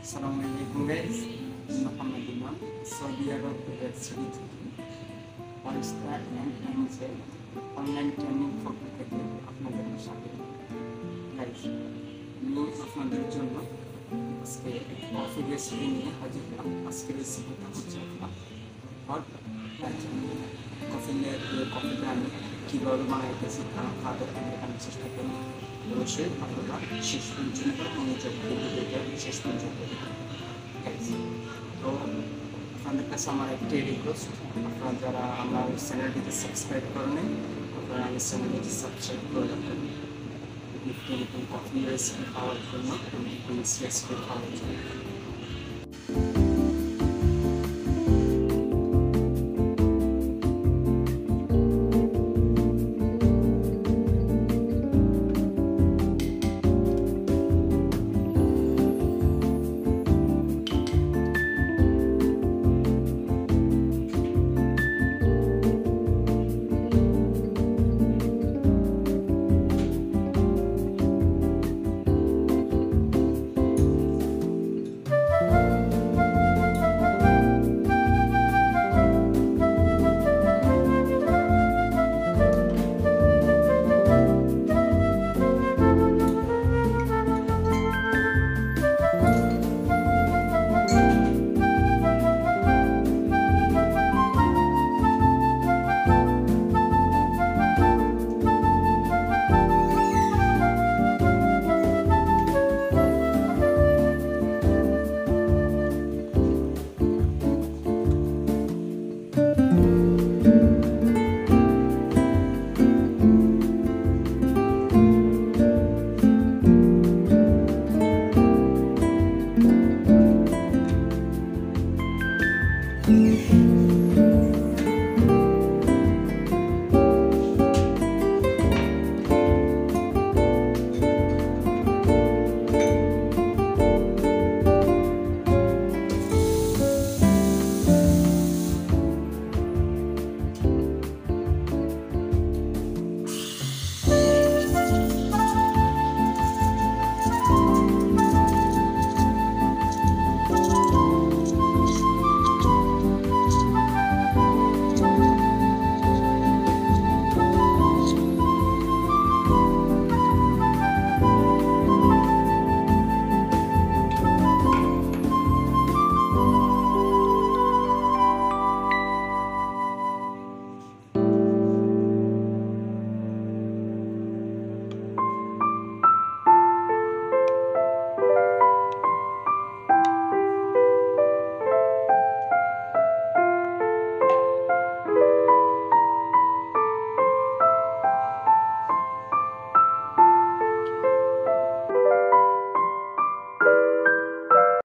Assalamualaikum guys, Muhammad Imam, Saudi Arab University, Barista and online training for থেকে আপনাদের সাথে guys আমি আপনাদের জন্য আজকে কফি রেসিপি নিয়ে হাজির হলাম। আজকে রেসিপিটা হচ্ছে হট কফিটা আমি কীভাবে বানাইতেছি তার খাবার দেখানোর চেষ্টা করি। অবশ্যই আপনারা শেষ পর্যন্ত মনোযোগ দিয়ে শেষ পর্যন্ত তো আপনাদের কাছে আমার একটি রিকোয়েস্ট, আপনারা যারা আমার চ্যানেলটিতে সাবস্ক্রাইব করেন আপনারা আমার চ্যানেলটি সাবস্ক্রাইব করে রাখবেন নতুন নতুন কফি রেসিপি পাওয়ার জন্য রেসিপি পাওয়ার জন্য।